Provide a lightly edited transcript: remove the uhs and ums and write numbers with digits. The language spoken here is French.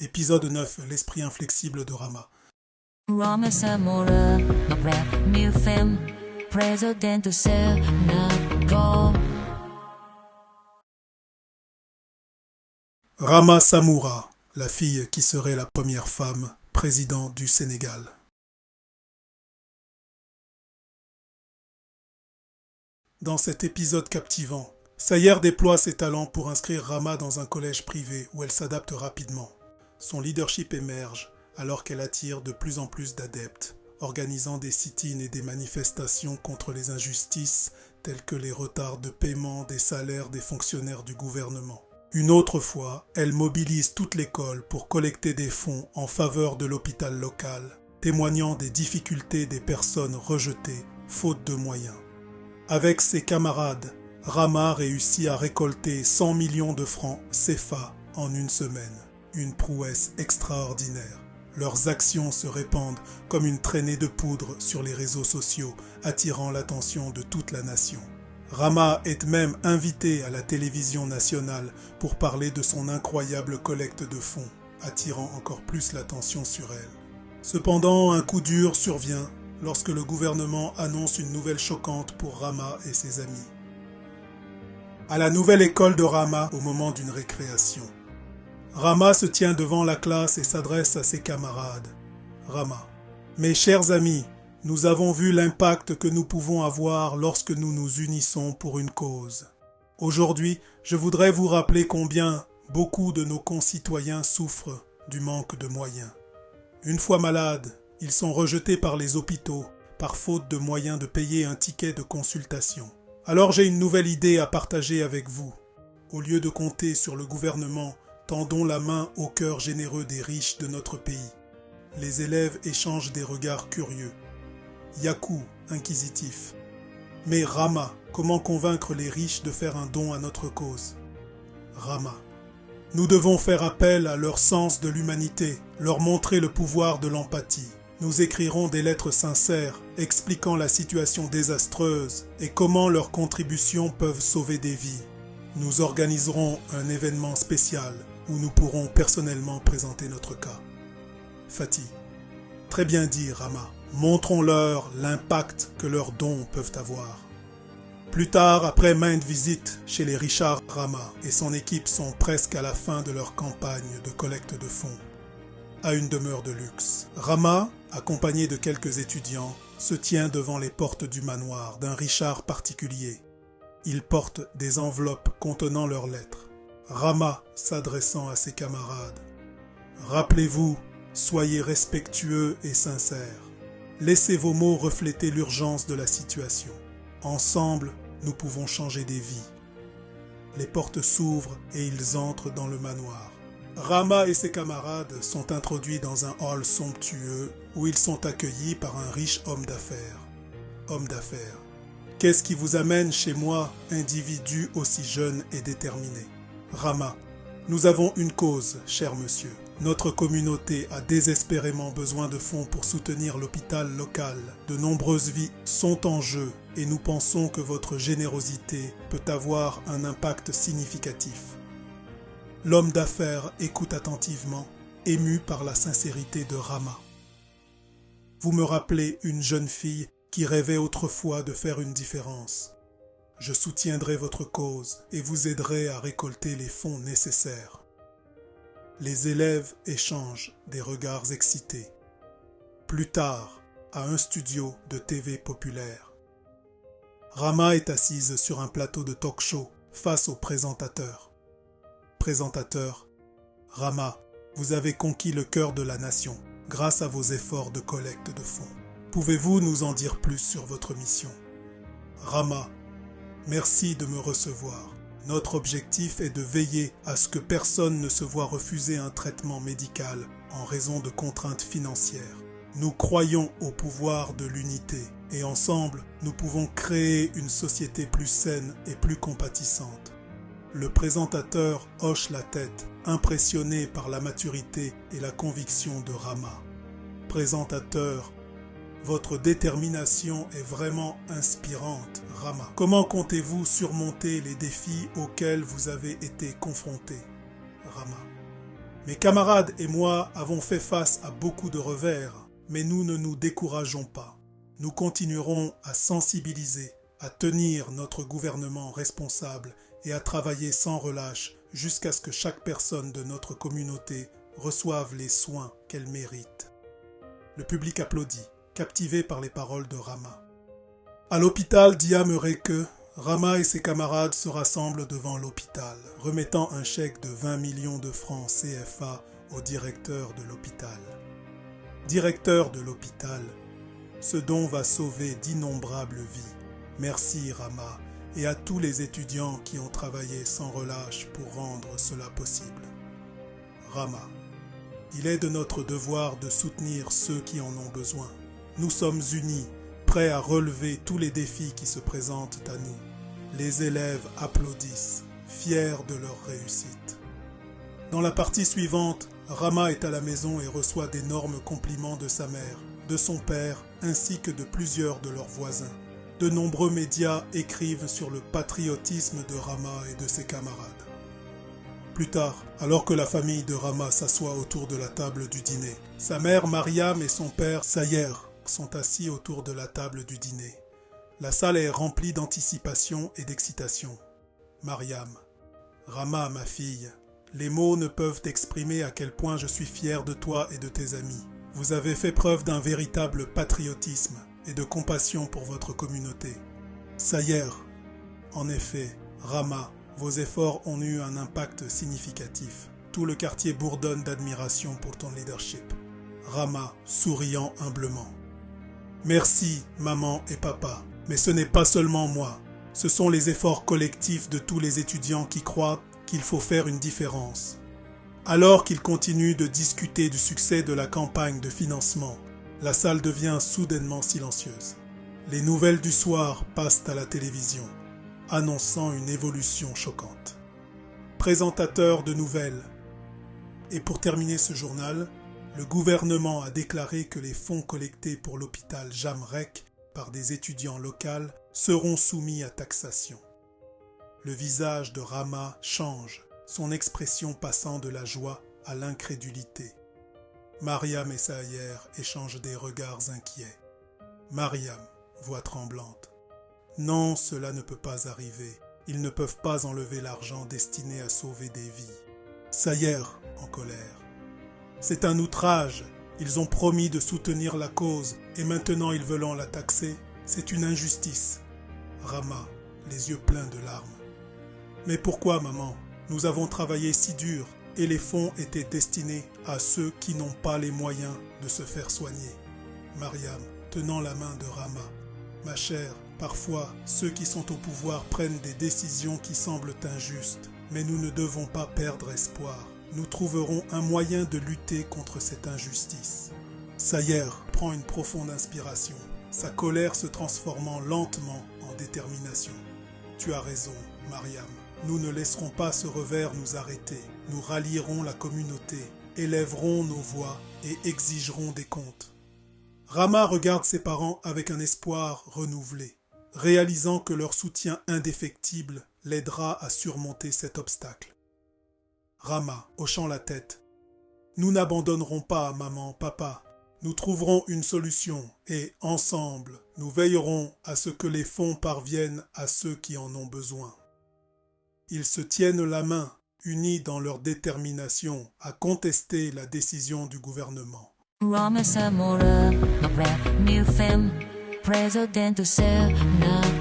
Épisode 9, l'esprit inflexible de Rama. Rama Samura, a brand new film, President Sénégal. Rama Samoura, la fille qui serait la première femme président du Sénégal. Dans cet épisode captivant, Sayer déploie ses talents pour inscrire Rama dans un collège privé où elle s'adapte rapidement. Son leadership émerge alors qu'elle attire de plus en plus d'adeptes, organisant des sit-ins et des manifestations contre les injustices telles que les retards de paiement des salaires des fonctionnaires du gouvernement. Une autre fois, elle mobilise toute l'école pour collecter des fonds en faveur de l'hôpital local, témoignant des difficultés des personnes rejetées faute de moyens. Avec ses camarades, Rama réussit à récolter 100 millions de francs CFA en une semaine. Une prouesse extraordinaire. Leurs actions se répandent comme une traînée de poudre sur les réseaux sociaux, attirant l'attention de toute la nation. Rama est même invitée à la télévision nationale pour parler de son incroyable collecte de fonds, attirant encore plus l'attention sur elle. Cependant, un coup dur survient lorsque le gouvernement annonce une nouvelle choquante pour Rama et ses amis. À la nouvelle école de Rama, au moment d'une récréation, Rama se tient devant la classe et s'adresse à ses camarades. Rama. Mes chers amis, nous avons vu l'impact que nous pouvons avoir lorsque nous nous unissons pour une cause. Aujourd'hui, je voudrais vous rappeler combien beaucoup de nos concitoyens souffrent du manque de moyens. Une fois malades, ils sont rejetés par les hôpitaux, par faute de moyens de payer un ticket de consultation. Alors j'ai une nouvelle idée à partager avec vous. Au lieu de compter sur le gouvernement, tendons la main au cœur généreux des riches de notre pays. Les élèves échangent des regards curieux. Yaku, inquisitif. Mais Rama, comment convaincre les riches de faire un don à notre cause? Rama. Nous devons faire appel à leur sens de l'humanité, leur montrer le pouvoir de l'empathie. Nous écrirons des lettres sincères, expliquant la situation désastreuse et comment leurs contributions peuvent sauver des vies. Nous organiserons un événement spécial où nous pourrons personnellement présenter notre cas. Fatih. Très bien dit, Rama. Montrons-leur l'impact que leurs dons peuvent avoir. Plus tard, après maintes visites chez les Richard, Rama et son équipe sont presque à la fin de leur campagne de collecte de fonds. À une demeure de luxe, Rama, accompagné de quelques étudiants, se tient devant les portes du manoir d'un Richard particulier. Il porte des enveloppes contenant leurs lettres. Rama s'adressant à ses camarades. Rappelez-vous, soyez respectueux et sincères. Laissez vos mots refléter l'urgence de la situation. Ensemble, nous pouvons changer des vies. Les portes s'ouvrent et ils entrent dans le manoir. Rama et ses camarades sont introduits dans un hall somptueux où ils sont accueillis par un riche homme d'affaires. Homme d'affaires. Qu'est-ce qui vous amène chez moi, individu aussi jeune et déterminé? Rama. Nous avons une cause, cher monsieur. Notre communauté a désespérément besoin de fonds pour soutenir l'hôpital local. De nombreuses vies sont en jeu et nous pensons que votre générosité peut avoir un impact significatif. L'homme d'affaires écoute attentivement, ému par la sincérité de Rama. Vous me rappelez une jeune fille qui rêvait autrefois de faire une différence. Je soutiendrai votre cause et vous aiderai à récolter les fonds nécessaires. Les élèves échangent des regards excités. Plus tard, à un studio de TV populaire, Rama est assise sur un plateau de talk-show face au présentateur. Présentateur, Rama, vous avez conquis le cœur de la nation grâce à vos efforts de collecte de fonds. Pouvez-vous nous en dire plus sur votre mission? Rama, merci de me recevoir. Notre objectif est de veiller à ce que personne ne se voie refuser un traitement médical en raison de contraintes financières. Nous croyons au pouvoir de l'unité et ensemble, nous pouvons créer une société plus saine et plus compatissante. Le présentateur hoche la tête, impressionné par la maturité et la conviction de Rama. Présentateur, votre détermination est vraiment inspirante, Rama. Comment comptez-vous surmonter les défis auxquels vous avez été confronté, Rama? Mes camarades et moi avons fait face à beaucoup de revers, mais nous ne nous décourageons pas. Nous continuerons à sensibiliser, à tenir notre gouvernement responsable et à travailler sans relâche jusqu'à ce que chaque personne de notre communauté reçoive les soins qu'elle mérite. Le public applaudit, captivé par les paroles de Rama. À l'hôpital, Dia me rit que Rama et ses camarades se rassemblent devant l'hôpital, remettant un chèque de 20 millions de francs CFA au directeur de l'hôpital. Directeur de l'hôpital, ce don va sauver d'innombrables vies. Merci Rama et à tous les étudiants qui ont travaillé sans relâche pour rendre cela possible. Rama, il est de notre devoir de soutenir ceux qui en ont besoin. Nous sommes unis, prêts à relever tous les défis qui se présentent à nous. Les élèves applaudissent, fiers de leur réussite. Dans la partie suivante, Rama est à la maison et reçoit d'énormes compliments de sa mère, de son père, ainsi que de plusieurs de leurs voisins. De nombreux médias écrivent sur le patriotisme de Rama et de ses camarades. Plus tard, alors que la famille de Rama s'assoit autour de la table du dîner, sa mère Mariam et son père Sayer sont assis autour de la table du dîner. La salle est remplie d'anticipation et d'excitation. Mariam, Rama, ma fille, les mots ne peuvent exprimer à quel point je suis fier de toi et de tes amis. Vous avez fait preuve d'un véritable patriotisme et de compassion pour votre communauté. Sayer, en effet, Rama, vos efforts ont eu un impact significatif. Tout le quartier bourdonne d'admiration pour ton leadership. Rama, souriant humblement. Merci, maman et papa. Mais ce n'est pas seulement moi. Ce sont les efforts collectifs de tous les étudiants qui croient qu'il faut faire une différence. Alors qu'ils continuent de discuter du succès de la campagne de financement, la salle devient soudainement silencieuse. Les nouvelles du soir passent à la télévision, annonçant une évolution choquante. Présentateur de nouvelles. Et pour terminer ce journal, le gouvernement a déclaré que les fonds collectés pour l'hôpital Jamrek par des étudiants locaux seront soumis à taxation. Le visage de Rama change, son expression passant de la joie à l'incrédulité. Mariam et Sayer échangent des regards inquiets. Mariam, voix tremblante. Non, cela ne peut pas arriver. Ils ne peuvent pas enlever l'argent destiné à sauver des vies. Sayer, en colère. C'est un outrage. Ils ont promis de soutenir la cause et maintenant ils veulent la taxer. C'est une injustice. Rama, les yeux pleins de larmes. Mais pourquoi, maman? Nous avons travaillé si dur et les fonds étaient destinés à ceux qui n'ont pas les moyens de se faire soigner. Mariam, tenant la main de Rama. Ma chère, parfois, ceux qui sont au pouvoir prennent des décisions qui semblent injustes, mais nous ne devons pas perdre espoir. Nous trouverons un moyen de lutter contre cette injustice. Sayer prend une profonde inspiration, sa colère se transformant lentement en détermination. Tu as raison, Mariam. Nous ne laisserons pas ce revers nous arrêter. Nous rallierons la communauté, élèverons nos voix et exigerons des comptes. Rama regarde ses parents avec un espoir renouvelé, réalisant que leur soutien indéfectible l'aidera à surmonter cet obstacle. Rama, hochant la tête. Nous n'abandonnerons pas, maman, papa. Nous trouverons une solution et, ensemble, nous veillerons à ce que les fonds parviennent à ceux qui en ont besoin. Ils se tiennent la main, unis dans leur détermination à contester la décision du gouvernement. Rama Samora, a brand new film, president to sell now.